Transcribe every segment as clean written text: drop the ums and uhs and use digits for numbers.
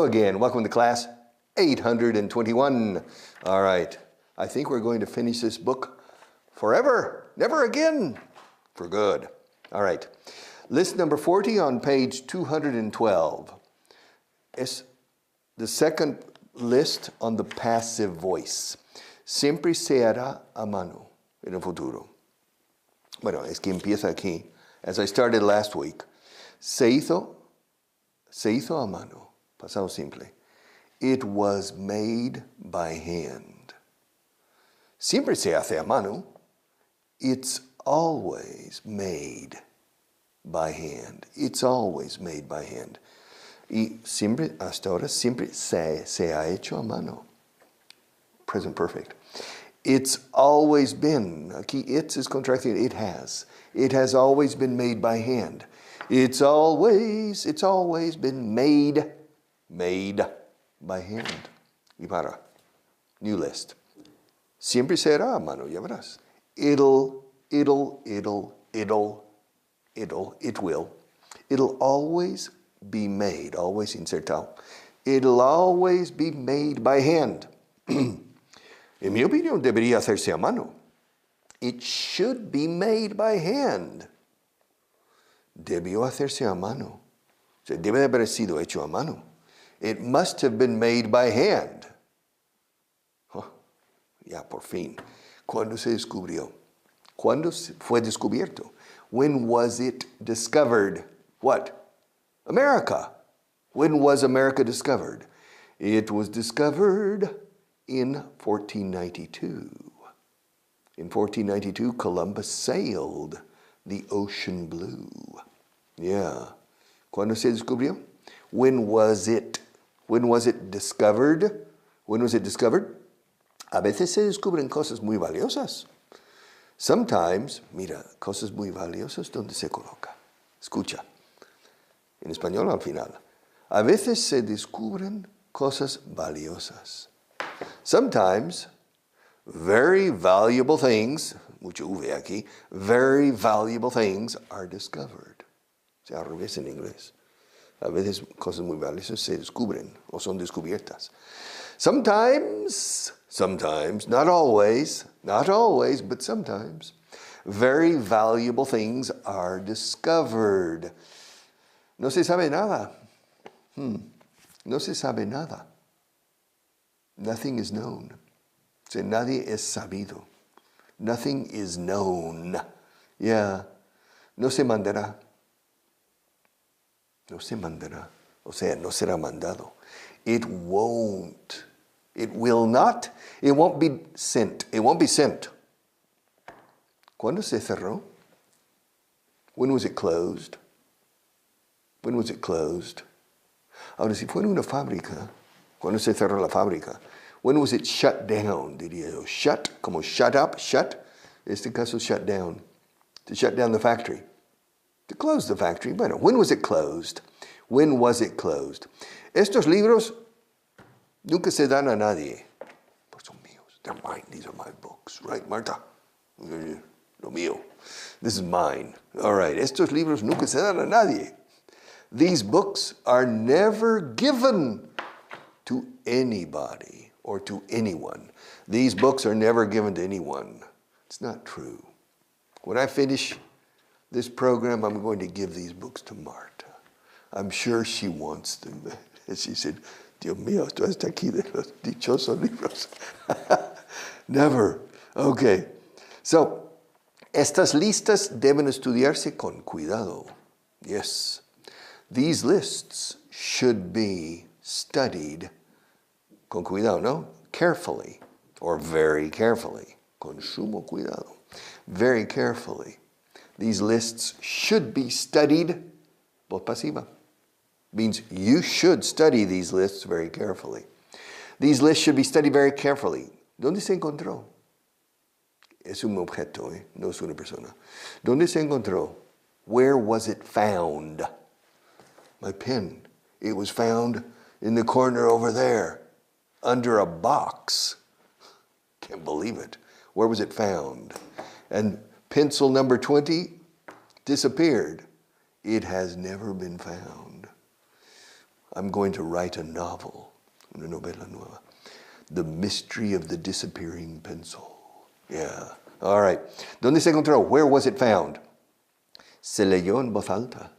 again. Welcome to class 821. All right. I think we're going to finish this book forever, never again, for good. All right. List number 40 on page 212. It's the second list on the passive voice. Siempre se hará a mano en el futuro. Bueno, es que empieza aquí. As I started last week. Se hizo a mano. Pasado simple. It was made by hand. Siempre se hace a mano. It's always made by hand. It's always made by hand. Y siempre, hasta ahora, siempre se ha hecho a mano. Present perfect. It's always been. Aquí it's is contracting. It has. It has always been made by hand. It's always been made by hand. Y para. New list. Siempre será a mano, ya verás. It will. It'll always be made, always insertado. It'll always be made by hand. En mi opinión, debería hacerse a mano. It should be made by hand. Debió hacerse a mano. O sea, debe de haber sido hecho a mano. It must have been made by hand. Ya, por fin. ¿Cuándo se descubrió? ¿Cuándo fue descubierto? When was it discovered? What? America. When was America discovered? It was discovered in 1492. In 1492, Columbus sailed the ocean blue. Yeah. ¿Cuándo se descubrió? When was it? When was it discovered? When was it discovered? A veces se descubren cosas muy valiosas. Sometimes, mira, cosas muy valiosas, ¿dónde se coloca? Escucha. En español al final. A veces se descubren cosas valiosas. Sometimes, very valuable things, mucho V aquí, very valuable things are discovered. O sea, al revés en inglés. A veces cosas muy valiosas se descubren o son descubiertas. Sometimes, not always, but sometimes, very valuable things are discovered. No se sabe nada. No se sabe nada. Nothing is known. O sea, nadie es sabido. Nothing is known. Yeah. No se mandará. No se mandará. O sea, no será mandado. It won't. It will not. It won't be sent. It won't be sent. ¿Cuándo se cerró? When was it closed? When was it closed? Ahora, si fue en una fábrica, ¿cuándo se cerró la fábrica? When was it shut down, diría yo? Shut, como shut up, shut. En este caso, shut down. To shut down the factory. To close the factory. Bueno, when was it closed? When was it closed? Estos libros nunca se dan a nadie. Pues son míos. They're mine. These are my books. Right, Marta? Lo mío. This is mine. All right. Estos libros nunca se dan a nadie. These books are never given to anybody or to anyone. These books are never given to anyone. It's not true. When I finish this program, I'm going to give these books to Marta. I'm sure she wants them. And she said, Dios mío, esto está aquí de los dichosos libros. Never. Okay. So, estas listas deben estudiarse con cuidado. Yes. These lists should be studied con cuidado, no? Carefully, or very carefully. Con sumo cuidado. Very carefully. These lists should be studied, voz pasiva. Means you should study these lists very carefully. These lists should be studied very carefully. ¿Dónde se encontró? Es un objeto, no es una persona. ¿Dónde se encontró? Where was it found? My pen. It was found in the corner over there, under a box. Can't believe it. Where was it found? And pencil number 20 disappeared. It has never been found. I'm going to write a novel, una novela nueva. The Mystery of the Disappearing Pencil. Yeah. All right. ¿Dónde se encontró? Where was it found? Se leyó en voz alta.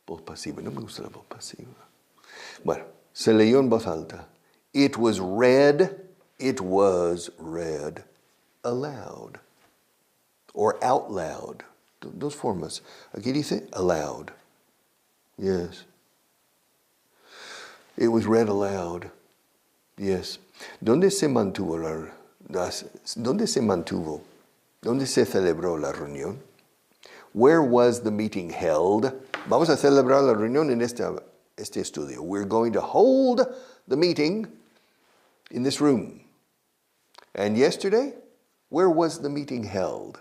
Voz pasiva. No me gusta la voz pasiva. Bueno, se leyó en voz alta. It was read aloud. Or out loud. Dos formas. Aquí dice aloud. Yes. It was read aloud. Yes. ¿Dónde se mantuvo ¿Dónde se celebró la reunión? Where was the meeting held? Vamos a celebrar la reunión en este estudio. We're going to hold the meeting in this room. And yesterday, where was the meeting held?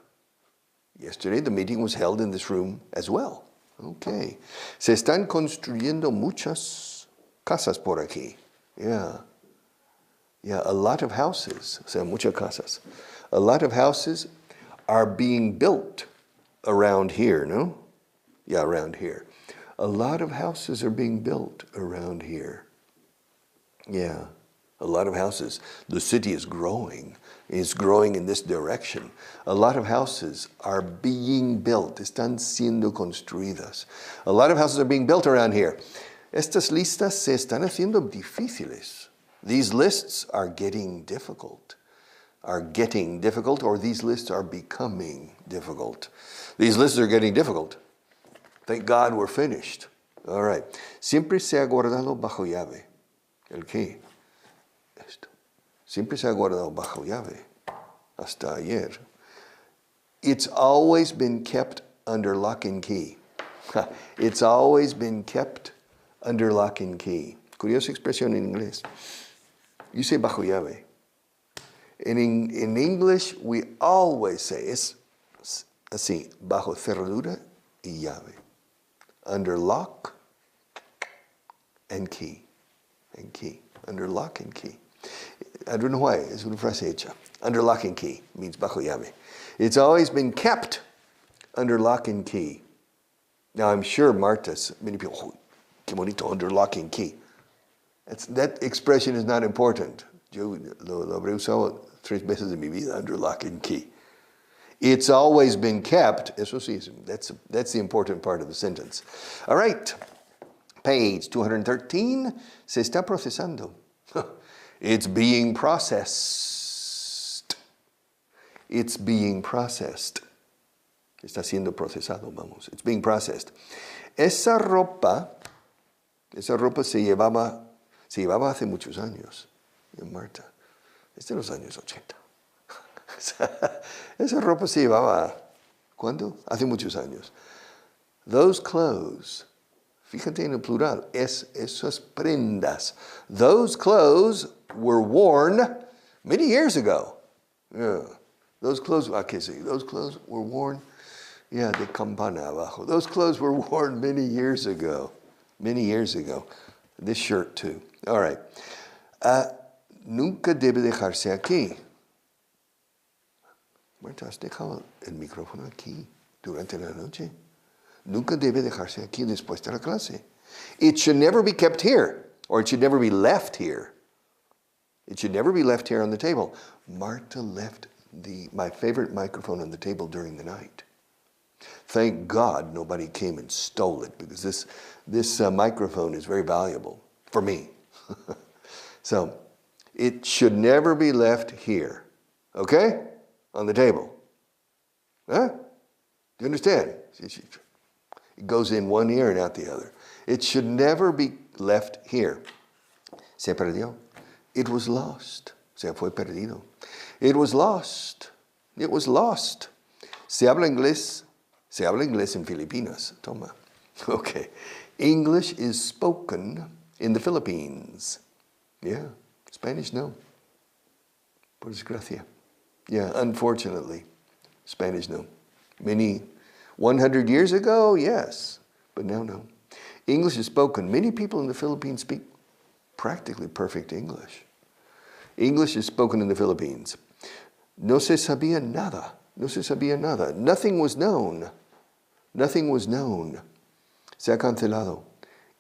Yesterday, the meeting was held in this room as well. Okay. Se están construyendo muchas casas por aquí. Yeah. Yeah, a lot of houses, o sea, muchas casas. A lot of houses are being built around here, no? Yeah, around here. A lot of houses are being built around here. Yeah, a lot of houses. The city is growing. It's growing in this direction. A lot of houses are being built. Están siendo construidas. A lot of houses are being built around here. Estas listas se están haciendo difíciles. These lists are getting difficult. Or these lists are becoming difficult. These lists are getting difficult. Thank God we're finished. All right. Siempre se ha guardado bajo llave. ¿El qué? Esto. Siempre se ha guardado bajo llave. Hasta ayer. It's always been kept under lock and key. It's always been kept under lock and key. Curiosa expresión en inglés. You say bajo llave. In English, we always say, es así, bajo cerradura y llave. Under lock and key. And key. Under lock and key. I don't know why, es una frase hecha. Under lock and key means bajo llave. It's always been kept under lock and key. Now, I'm sure many people, oh, qué bonito, under lock and key. That expression is not important. Yo lo habré usado 3 veces en mi vida, under lock and key. It's always been kept. Eso sí, that's the important part of the sentence. All right. Page 213. Se está procesando. It's being processed. It's being processed. Está siendo procesado, vamos. It's being processed. Esa ropa se llevaba hace muchos años. Marta, es de los años 80. Esa ropa se llevaba, ¿cuándo? Hace muchos años. Those clothes, fíjate en el plural, esas prendas. Those clothes were worn many years ago. Yeah. Those clothes, those clothes were worn, yeah, de campana abajo. Those clothes were worn many years ago. Many years ago. This shirt too. All right. Nunca debe dejarse aquí. Marta, has dejado el micrófono aquí durante la noche. Nunca debe dejarse aquí después de la clase. It should never be kept here, or it should never be left here. It should never be left here on the table. Marta left my favorite microphone on the table during the night. Thank God nobody came and stole it, because this microphone is very valuable for me. So, it should never be left here. Okay? On the table. Huh? Do you understand? It goes in one ear and out the other. It should never be left here. Se perdió. It was lost. Se fue perdido. It was lost. It was lost. Se habla inglés en Filipinas. Toma. Okay. English is spoken in the Philippines. Yeah. Spanish, no. Por desgracia. Yeah, unfortunately. Spanish, no. 100 years ago, yes. But now, no. English is spoken. Many people in the Philippines speak practically perfect English. English is spoken in the Philippines. No se sabía nada. No se sabía nada. Nothing was known. Nothing was known. Se ha cancelado.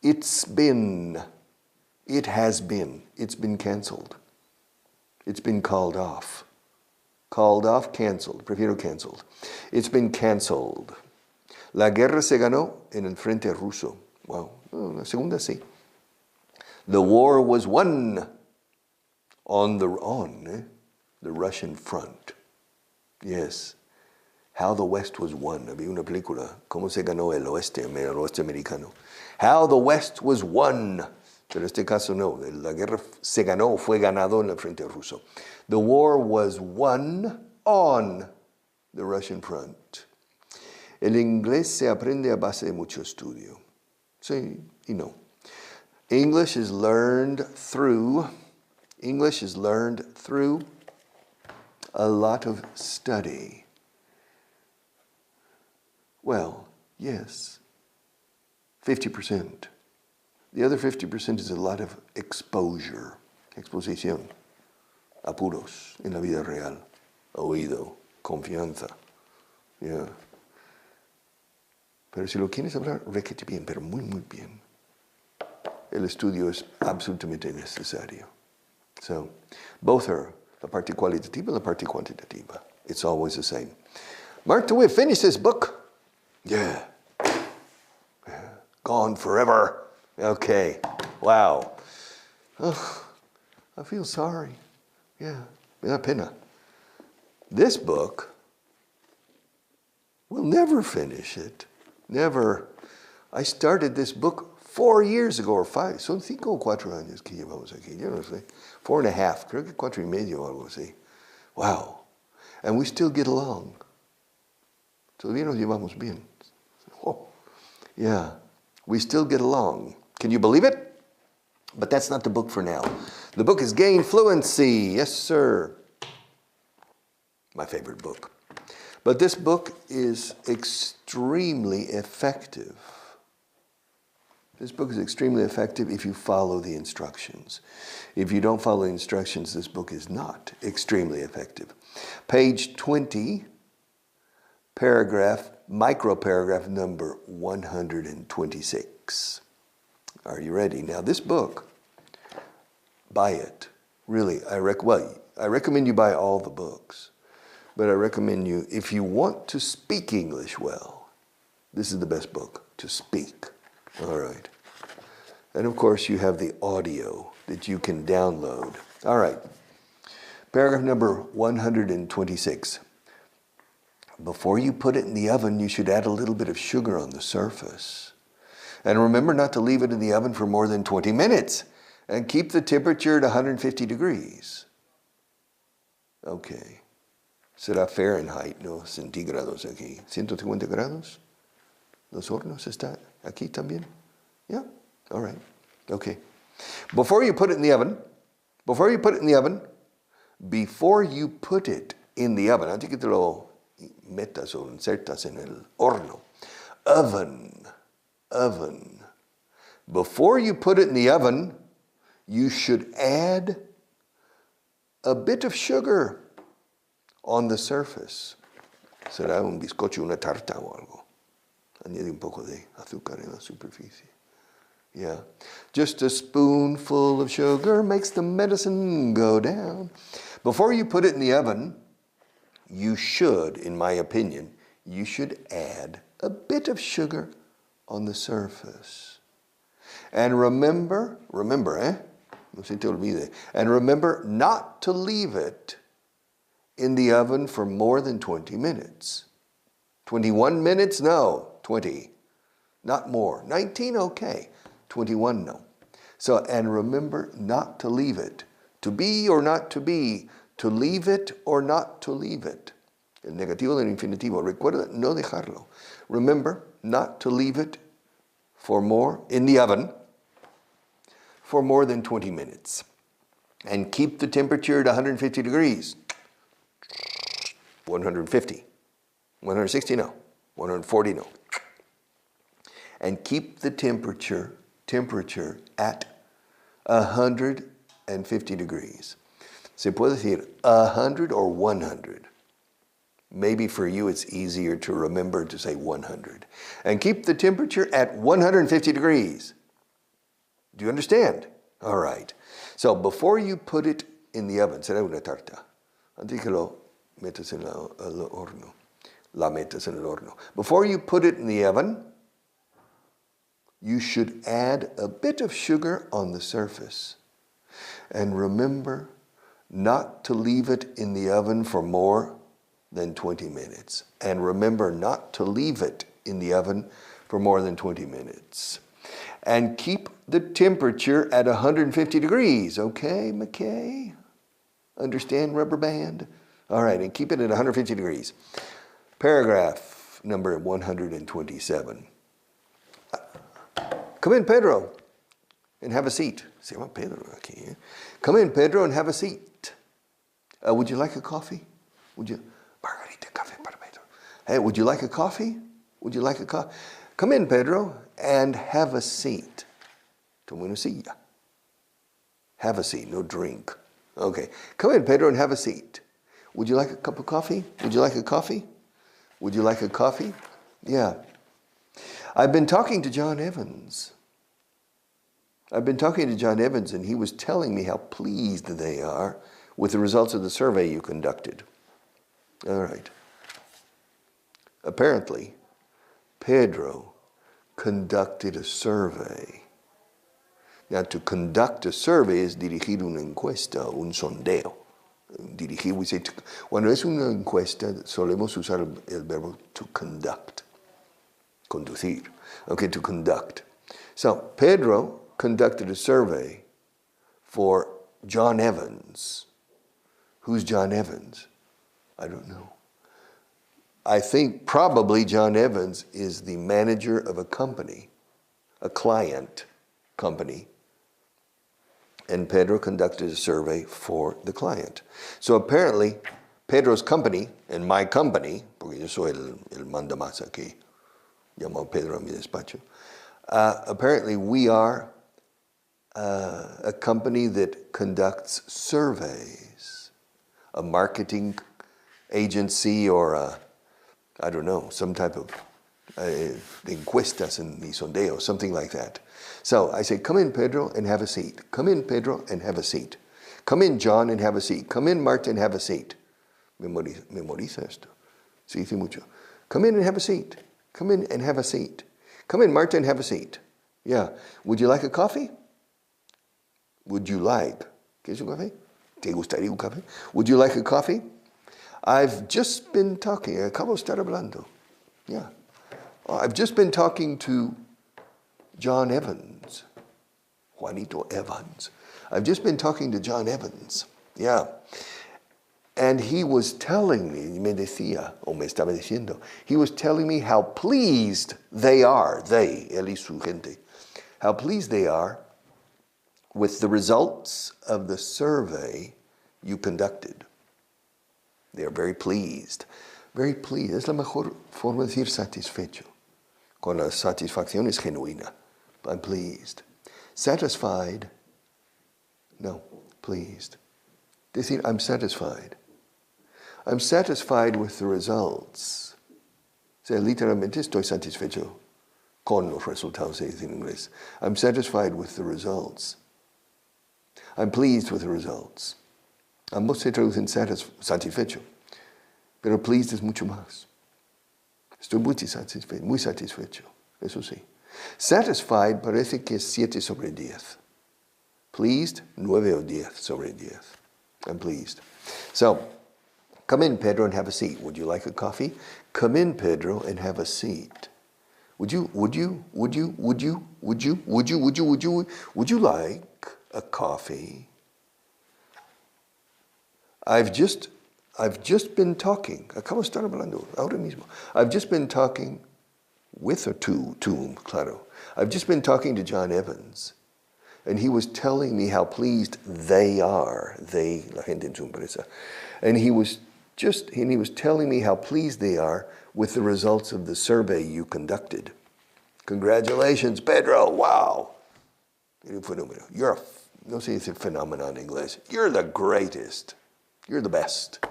It's been. It has been. It's been canceled. It's been called off. Called off, canceled. Prefiero canceled. It's been canceled. La guerra se ganó en el frente ruso. Wow. La segunda sí. The war was won on the Russian front. Yes. How the West was won. Había una película. ¿Cómo se ganó el oeste americano? How the West was won. Pero en este caso no. La guerra se ganó, fue ganado en el frente ruso. The war was won on the Russian front. El inglés se aprende a base de mucho estudio. Sí y no. English is learned through a lot of study. Well, yes, 50%. The other 50% is a lot of exposure, exposición, apuros en la vida real, oído, confianza. Yeah. Pero si lo quieres hablar, requete bien, pero muy, muy bien. El estudio es absolutamente necesario. So, both are la parte cualitativa and la parte quantitativa. It's always the same. Martha, we've finished this book. Yeah. Gone forever. Okay. Wow. Oh, I feel sorry. Yeah. Me da pena. This book, we'll never finish it. Never. I started this book 4 years ago, or 5. Son 5 o 4 años que llevamos aquí. Yo no sé. 4.5. Creo que 4.5 o algo así. Wow. And we still get along. Todavía nos llevamos bien. Oh. Yeah. We still get along. Can you believe it? But that's not the book for now. The book is Gain Fluency. Yes, sir. My favorite book. But this book is extremely effective. This book is extremely effective if you follow the instructions. If you don't follow the instructions, this book is not extremely effective. Page 20, microparagraph number 126. Are you ready? Now this book, buy it. Really, I recommend you buy all the books. But I recommend you, if you want to speak English well, this is the best book to speak. All right. And of course, you have the audio that you can download. All right. Paragraph number 126. Before you put it in the oven, you should add a little bit of sugar on the surface. And remember not to leave it in the oven for more than 20 minutes. And keep the temperature at 150 degrees. Okay. Será Fahrenheit, no centígrados aquí. 150 grados. Los hornos está aquí también. Yeah? All right. Okay. Before you put it in the oven, antes que te lo metas o insertas en el horno. Oven. Before you put it in the oven, you should add a bit of sugar on the surface. Será un bizcocho, una tarta o algo. Añade un poco de azúcar en la superficie. Yeah. Just a spoonful of sugar makes the medicine go down. Before you put it in the oven, you should, in my opinion, you should add a bit of sugar on the surface. And remember, no se te olvide, and remember not to leave it in the oven for more than 20 minutes. 21 minutes? No. 20. Not more. 19? Okay. 21? No. So, and remember not to leave it. To be or not to be. To leave it or not to leave it. El negativo del infinitivo. Recuerda no dejarlo. Remember not to leave it in the oven for more than 20 minutes. And keep the temperature at 150 degrees. 150. 160, no. 140, no. And keep the temperature at 150 degrees. Se puede decir 100 or 100. Maybe for you it's easier to remember to say 100. And keep the temperature at 150 degrees. Do you understand? All right. So before you put it in the oven, será una tarta. Antes que lo metas en el horno. La metas en el horno. Before you put it in the oven, you should add a bit of sugar on the surface. And remember not to leave it in the oven for more than 20 minutes. And remember not to leave it in the oven for more than 20 minutes. And keep the temperature at 150 degrees. Okay, McKay? Understand, rubber band? All right, and keep it at 150 degrees. Paragraph number 127. Come in, Pedro, and have a seat. Se llama Pedro aquí. Come in, Pedro, and have a seat. Would you like a coffee? Margarita, café para Pedro. Hey, would you like a coffee? Would you like a coffee? Come in, Pedro, and have a seat. Toma una silla. Have a seat, no drink. Okay. Come in, Pedro, and have a seat. Would you like a cup of coffee? Would you like a coffee? Would you like a coffee? Yeah. I've been talking to John Evans. And he was telling me how pleased they are with the results of the survey you conducted. All right. Apparently, Pedro conducted a survey. Now, to conduct a survey es dirigir una encuesta, un sondeo. Dirigir, we say, cuando es una encuesta, solemos usar el verbo to conduct. Conducir. Okay, to conduct. So, Pedro conducted a survey for John Evans. Who's John Evans? I don't know. I think probably John Evans is the manager of a company, a client company. And Pedro conducted a survey for the client. So apparently, Pedro's company and my company, porque yo soy el mandamás aquí, llamó Pedro a mi despacho, apparently we are a company that conducts surveys, a marketing agency or I don't know, some type of encuestas and sondeo, something like that. So I say, come in, Pedro, and have a seat. Come in, Pedro, and have a seat. Come in, John, and have a seat. Come in, Marta, and have a seat. Memoriza esto. Se dice mucho. Come in and have a seat. Come in and have a seat. Come in, Marta, and have a seat. Yeah. Would you like a coffee? Would you like? ¿Quieres un café? ¿Te gustaría un café? Would you like a coffee? I've just been talking. Acabo de estar hablando. Yeah. I've just been talking to John Evans. Juanito Evans. I've just been talking to John Evans. Yeah. And he was telling me, me decía, o me estaba diciendo, he was telling me how pleased they are, they, él y su gente, how pleased they are with the results of the survey you conducted. They are very pleased. Very pleased. Es la mejor forma de decir satisfecho. Con la satisfacción es genuina. I'm pleased. Satisfied? No, pleased. Decir, I'm satisfied. I'm satisfied with the results. O sea, literalmente estoy satisfecho con los resultados, se dice en inglés. I'm satisfied with the results. I'm pleased with the results. Ambos se traducen satisfecho, pero pleased es mucho más. Estoy muy satisfecho, eso sí. Satisfied parece que es 7 sobre 10. Pleased, 9 o 10 sobre 10. I'm pleased. So, come in, Pedro, and have a seat. Would you like a coffee? Come in, Pedro, and have a seat. Would you like a coffee? I've just been talking. Acabo de estar hablando ahora mismo. I've just been talking with or to, claro. I've just been talking to John Evans, and he was telling me how pleased they are. They, la gente en su empresa. And he was telling me how pleased they are with the results of the survey you conducted. Congratulations, Pedro. Wow. You're no se dice fenómeno en inglés. You're the greatest. You're the best.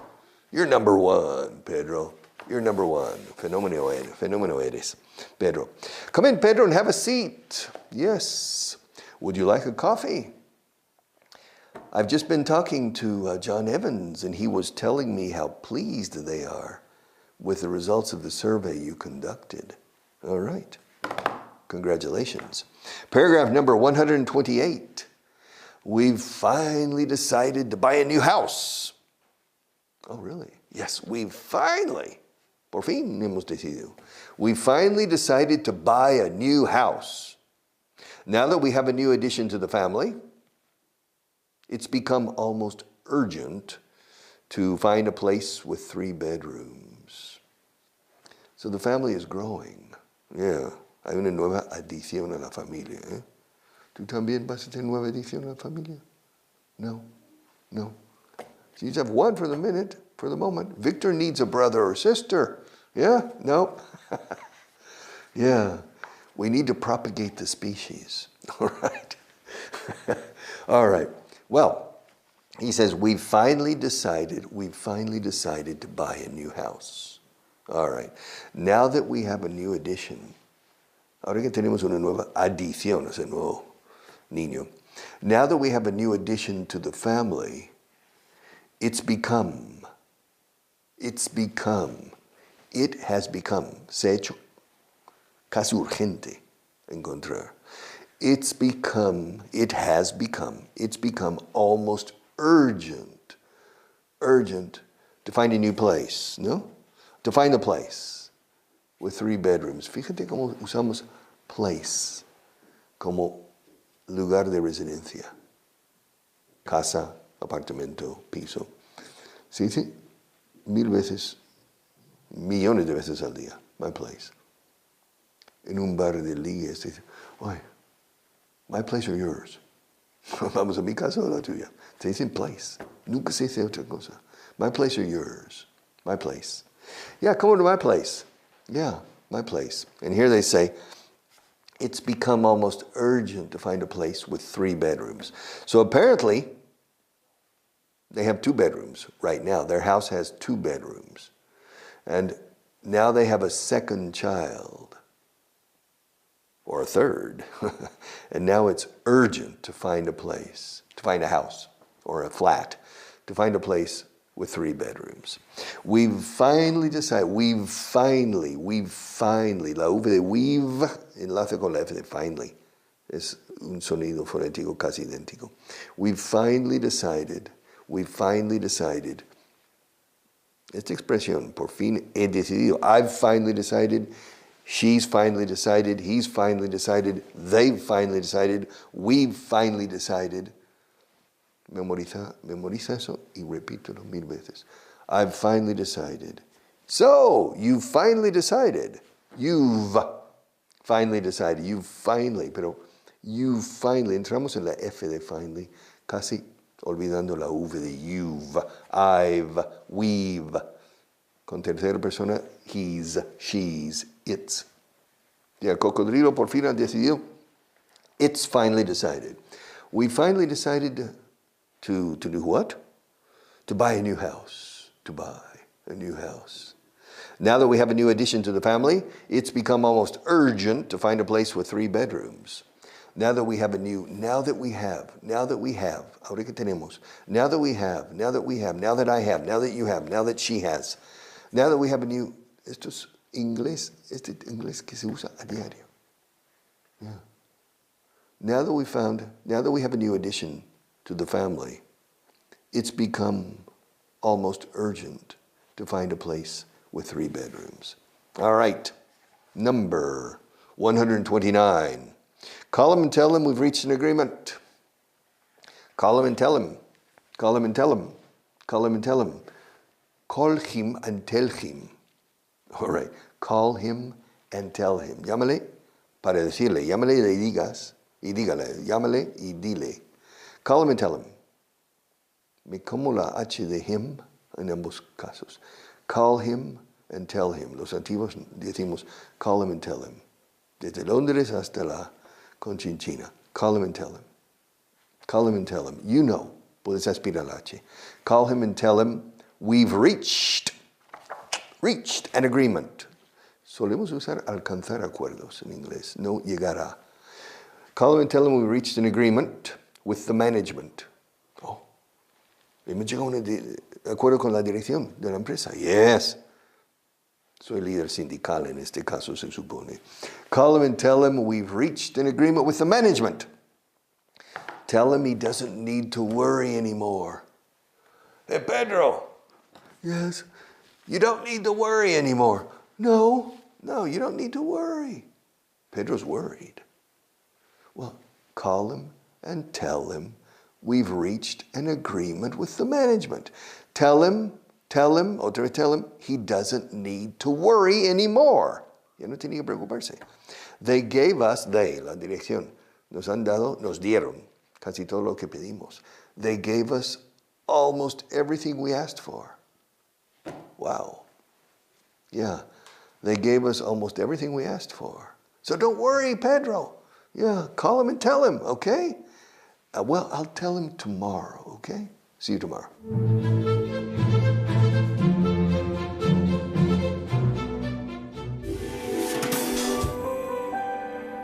You're number one, Pedro. You're number one. Fenómeno eres, Pedro. Come in, Pedro, and have a seat. Yes. Would you like a coffee? I've just been talking to John Evans, and he was telling me how pleased they are with the results of the survey you conducted. All right. Congratulations. Paragraph number 128. We've finally decided to buy a new house. Oh, really? Yes, we've finally, por fin hemos decidido. We finally decided to buy a new house. Now that we have a new addition to the family, it's become almost urgent to find a place with 3 bedrooms. So the family is growing. Yeah, hay una nueva adición a la familia. ¿Tú también vas a tener nueva adición a la familia? No, no. So you just have one for the moment. Victor needs a brother or sister. Yeah, no. Yeah, we need to propagate the species. All right. All right. Well, he says, we've finally decided to buy a new house. All right. Now that we have a new addition, ahora que tenemos una nueva adición, ese nuevo niño, now that we have a new addition to the family, it has become, se ha hecho casi urgente encontrar. It's become almost urgent to find a new place, no? To find a place with 3 bedrooms. Fíjate cómo usamos place como lugar de residencia. Casa, apartamento, piso. Sí, 1000 veces, millones de veces al día. My place. En un bar de ligue, se dice, oye, my place or yours? Vamos a mi casa o la tuya. Se dice place. Nunca se dice otra cosa. My place or yours? My place. Yeah, come over to my place. Yeah, my place. And here they say, it's become almost urgent to find a place with 3 bedrooms. So apparently, they have 2 bedrooms right now. Their house has 2 bedrooms. And now they have a second child. Or a third. And now it's urgent to find a place, to find a house or a flat, to find a place with 3 bedrooms. We've finally decided, la V de we've, enlace con la F de finally, es un sonido fonético casi idéntico. We've finally decided, esta expresión, por fin he decidido, I've finally decided, she's finally decided, he's finally decided, they've finally decided, we've finally decided. Memoriza eso y repítelo 1000 veces. I've finally decided. So, you've finally decided. You've finally decided. Pero you've finally, entramos en la F de finally, casi olvidando la V de you've, I've, we've. Con tercera persona, he's, she's, it's. Y el cocodrilo por fin ha decidido. It's finally decided. We finally decided to do what? To buy a new house. To buy a new house. Now that we have a new addition to the family, it's become almost urgent to find a place with 3 bedrooms. Now that we have, now that I have, now that you have, now that she has. Now that we have a new, esto es inglés, este inglés que se usa a diario. Yeah. Now that we have a new addition to the family, it's become almost urgent to find a place with 3 bedrooms. All right, number 129. Call him and tell him we've reached an agreement. Call him and tell him. Call him and tell him. Call him and tell him. Call him and tell him. All right, call him and tell him. Llámale para decirle. Llámale y digas. Y dígale. Llámale y dile. Call him and tell him. Me como la H de him en ambos casos. Call him and tell him. Los antiguos decimos call him and tell him. Desde Londres hasta la Conchinchina. Call him and tell him. Call him and tell him. You know, puedes aspirar la H. Call him and tell him we've reached an agreement. Solemos usar alcanzar acuerdos en inglés, no llegar a. Call him and tell him we reached an agreement with the management. Oh, hemos llegado a un acuerdo con la dirección de la empresa. Yes. Soy líder sindical en este caso, se supone. Call him and tell him we've reached an agreement with the management. Tell him he doesn't need to worry anymore. Hey, Pedro. Yes. You don't need to worry anymore. No, you don't need to worry. Pedro's worried. Well, call him and tell him we've reached an agreement with the management. Tell him, he doesn't need to worry anymore. Ya no tiene que preocuparse. They gave us, la dirección, nos dieron casi todo lo que pedimos. They gave us almost everything we asked for. Wow. Yeah, they gave us almost everything we asked for. So don't worry, Pedro. Yeah, call him and tell him, okay? Well, I'll tell him tomorrow, okay? See you tomorrow.